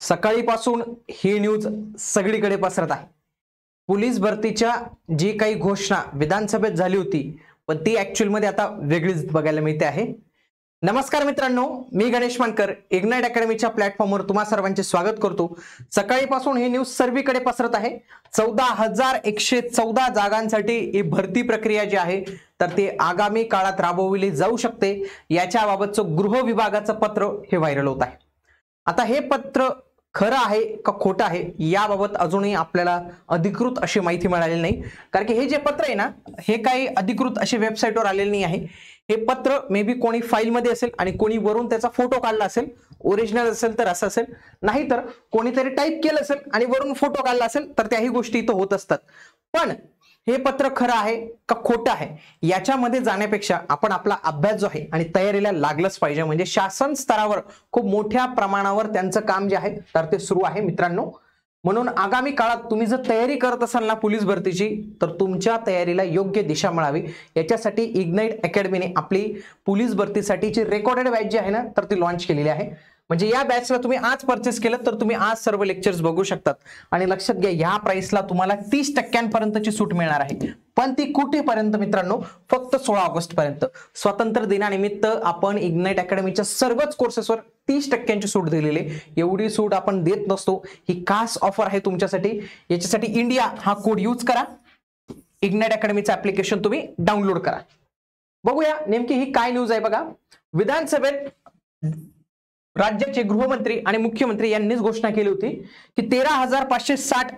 सकाळीपासून ही news सगळीकडे पसरत आहे। पोलीस भरतीच्या जी काही घोषणा विधानसभेत झाली होती पण ती ऍक्च्युअल मध्ये आता वेगळीच बघायला मिळते आहे। नमस्कार मित्रांनो, मी गणेश मानकर इग्नाइट अकॅडमीच्या प्लॅटफॉर्मवर तुम्हा सर्वांचे स्वागत करतो। सकाळीपासून ही न्यूज सर्वीकडे पसरत आहे। 14,114 जागांसाठी ही भरती प्रक्रिया जी आहे तर ती आगामी काळात राबवली जाऊ शकते याच्याबाबतचं गृह विभागाचं पत्र हे व्हायरल होत आहे। आता हे पत्र खरं आहे का खोटं आहे याबाबत अजूनही आपल्याला अधिकृत अशी माहिती मिळालेली नाही, कारण की हे जे पत्र आहे ना हे काही अधिकृत अशी वेबसाईटवर आलेलं नाही आहे। हे पत्र मे बी कोणी फाईल मध्ये असेल आणि कोणी वरून त्याचा फोटो काढला असेल, ओरिजिनल असेल तर असं असेल, नाही तर कोणीतरी टाईप केलं असेल आणि वरून फोटो काढला असेल तर त्याही गोष्टी इथं होत असतात। पण हे पत्र खरं आहे का खोटं आहे याच्यामध्ये जाण्यापेक्षा आपण आपला अभ्यास जो आहे आणि तयारीला लागलंच पाहिजे। म्हणजे शासन स्तरावर खूप मोठ्या प्रमाणावर त्यांचं काम जे आहे तर ते सुरू आहे मित्रांनो। म्हणून आगामी काळात तुम्ही जर तयारी करत असाल ना पोलीस भरतीची तर तुमच्या तयारीला योग्य दिशा मिळावी याच्यासाठी इग्नाइट अकॅडमीने आपली पोलीस भरतीसाठीची रेकॉर्डेड बॅच जी आहे ना तर ती लॉन्च केलेली आहे। म्हणजे या बॅचला तुम्ही आज परचेस केलं तर तुम्ही आज सर्व लेक्चर्स बघू शकतात आणि लक्षात घ्या या प्राइसला तुम्हाला 30% सूट मिळणार आहे। पण ती कुठेपर्यंत मित्रांनो, फक्त 16 ऑगस्ट पर्यंत। स्वातंत्र्य दिनानिमित्त आपण इग्नाइट अकॅडमीच्या सर्वच कोर्सेसवर 30% सूट दिलेली आहे। एवढी सूट आपण देत नसतो, ही खास ऑफर आहे तुमच्यासाठी। याच्यासाठी इंडिया हा कोड यूज करा, इग्नाइट अकॅडमीचं ऍप्लिकेशन तुम्ही डाउनलोड करा। बघूया नेमकी ही काय न्यूज आहे बघा। विधानसभेत राज्याचे गृहमंत्री आणि मुख्यमंत्री यांनीच घोषणा केली होती की 13,560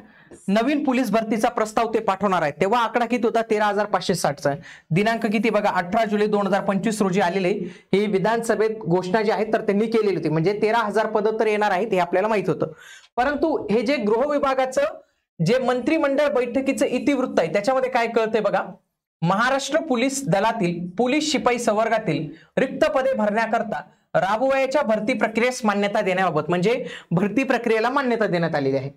नवीन पोलीस भरतीचा प्रस्ताव ते पाठवणार आहेत। तेव्हा आकडा किती होता? 13,560 चा। दिनांक किती बघा, 18 जुलै 2025 रोजी आलेले ही विधानसभेत घोषणा जी आहे तर त्यांनी केलेली होती। म्हणजे 13,000 पद तर येणार आहेत हे आपल्याला माहित होतं। परंतु हे जे गृह विभागाचं जे मंत्रिमंडळ बैठकीचं इतिवृत्त आहे त्याच्यामध्ये काय कळतंय बघा। महाराष्ट्र पोलीस दलातील पोलीस शिपाई संवर्गातील रिक्त पदे भरण्याकरता राबवायच्या भरती प्रक्रियेस मान्यता देण्याबाबत, म्हणजे भरती प्रक्रियेला मान्यता देण्यात आलेली आहे।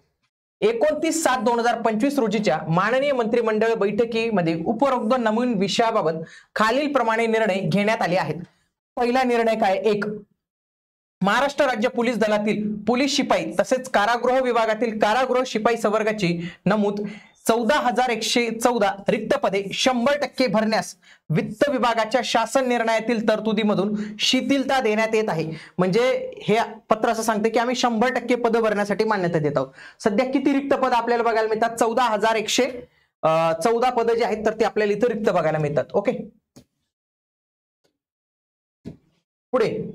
29/7/2025 रोजीच्या माननीय मंत्रिमंडळ बैठकीमध्ये उपरोक्त नमूद विषयाबाबत खालील प्रमाणे निर्णय घेण्यात आले आहेत। पहिला निर्णय काय? 1. महाराष्ट्र राज्य पोलीस दलातील पोलीस शिपाई तसेच कारागृह विभागातील कारागृह शिपाई संवर्गाची नमूद 14,114 रिक्त पदे 100% भरण्यास वित्त विभागाच्या शासन निर्णयातील तरतुदीमधून शिथिलता देण्यात येत आहे। म्हणजे हे पत्र असं सांगते की आम्ही 100% पद भरण्यासाठी मान्यता देत आहोत। सध्या किती रिक्त पद आपल्याला बघायला मिळतात? 14,114 पद जे आहेत तर ते आपल्याला इथं रिक्त बघायला मिळतात। ओके, पुढे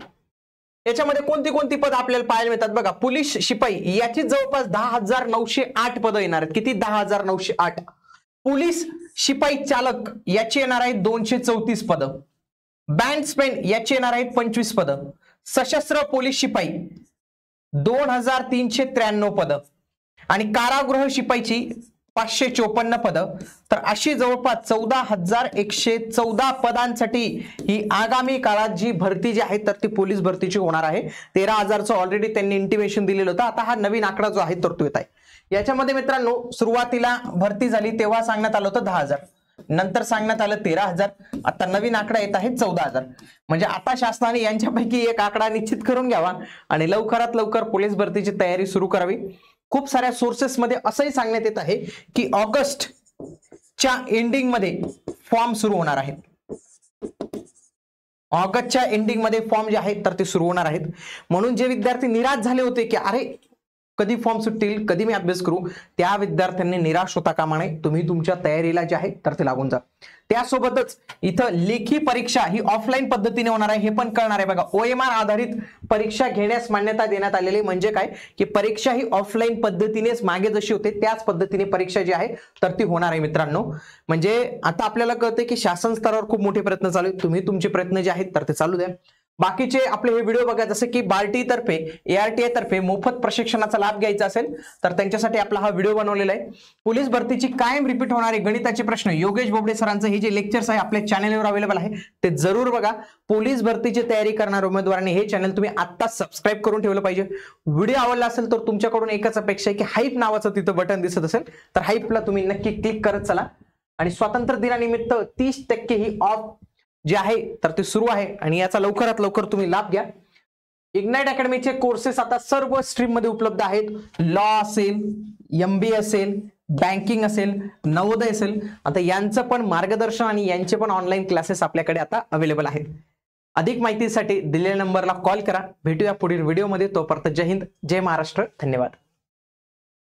याच्यामध्ये कोणती कोणती पद आपल्याला पाहायला मिळतात बघा। पोलीस शिपाई याची जवळपास 10,908 पद येणार आहेत। किती? 10,908। पोलीस शिपाई चालक याची येणार आहेत 234 पद। बँड्समॅन याची येणार आहेत 25 पद। सशस्त्र पोलीस शिपाई 2,393 पद आणि कारागृह शिपाईची 554 पद। तर अशी जवळपास 14,114 पदांसाठी ही आगामी काळात जी भरती जी आहे तर ती पोलीस भरतीची होणार आहे। 13,000चं ऑलरेडी त्यांनी इंटिमेशन दिलेलं होतं, आता हा नवीन आकडा जो आहे तर तो येत आहे। याच्यामध्ये मित्रांनो सुरुवातीला भरती झाली तेव्हा सांगण्यात आलं होतं 10,000, नंतर सांगण्यात आलं 13,000, आता नवीन आकडा येत आहे 14,000। म्हणजे आता शासनाने यांच्यापैकी एक आकडा निश्चित करून घ्यावा आणि लवकरात लवकर पोलीस भरतीची तयारी सुरू करावी। खूप साऱ्या सोर्सेस मध्ये असंही सांगण्यात येत आहे की ऑगस्टच्या एंडिंग मध्ये फॉर्म सुरू होणार आहेत। ऑगस्टच्या एंडिंग मध्ये फॉर्म जे आहेत तर ते सुरू होणार आहेत। म्हणून जे विद्यार्थी निराश झाले होते की अरे कधी फॉर्म सुटतील, कधी मी अभ्यास करू, त्या विद्यार्थ्यांनी निराश होता कामा नये। तुम्ही तुमच्या तयारीला जे आहे तर ते लागून जा। त्यासोबतच इथं लेखी परीक्षा ही ऑफलाईन पद्धतीने होणार आहे हे पण कळणार आहे बघा। OMR आधारित परीक्षा घेण्यास मान्यता देण्यात आलेली, म्हणजे काय की परीक्षा ही ऑफलाईन पद्धतीनेच मागे जशी होते त्याच पद्धतीने परीक्षा जी आहे तर ती होणार आहे मित्रांनो। म्हणजे आता आपल्याला कळतंय की शासन स्तरावर खूप मोठे प्रयत्न चालू आहेत, तुम्ही तुमचे प्रयत्न जे आहेत तर ते चालू द्या। बाकीचे आपले हे व्हिडिओ बघा, जसे की बार्टी तर्फे ARTI तर्फे मोफत प्रशिक्षणाचा लाभ घ्यायचा असेल तर त्यांच्यासाठी आपला हा व्हिडिओ बनवलेला आहे। पोलीस भरतीची कायम रिपीट होणारे गणिताचे प्रश्न योगेश बोबडे सरांचं हे जे लेक्चर्स आहे आपल्या चॅनलवर अवेलेबल आहे ते जरूर बघा। पोलीस भरतीची तयारी करणाऱ्या उमेदवारांनी हे चॅनल तुम्ही आता सबस्क्राईब करून ठेवलं पाहिजे। व्हिडिओ आवडला असेल तर तुमच्याकडून एकच अपेक्षा आहे की हाईप नावाचं तिथं बटन दिसत असेल तर हाईपला तुम्ही नक्की क्लिक करत चला। आणि स्वातंत्र्य दिनानिमित्त 30% ही ऑफ जे आहे तर ते सुरू आहे आणि याचा लवकरात लवकर तुम्ही लाभ घ्या। इग्नाइट अकॅडमीचे कोर्सेस आता सर्व स्ट्रीम मध्ये उपलब्ध आहेत. लॉ असेल, MBA असेल, बँकिंग असेल, नवोदय असेल, आता यांचं पण मार्गदर्शन आणि यांचे पण ऑनलाईन क्लासेस आपल्याकडे आता अवेलेबल आहेत. अधिक माहितीसाठी दिलेल्या नंबरला कॉल करा. भेटूया पुढील व्हिडिओमध्ये. तोपर्यंत जय हिंद, जय महाराष्ट्र, धन्यवाद.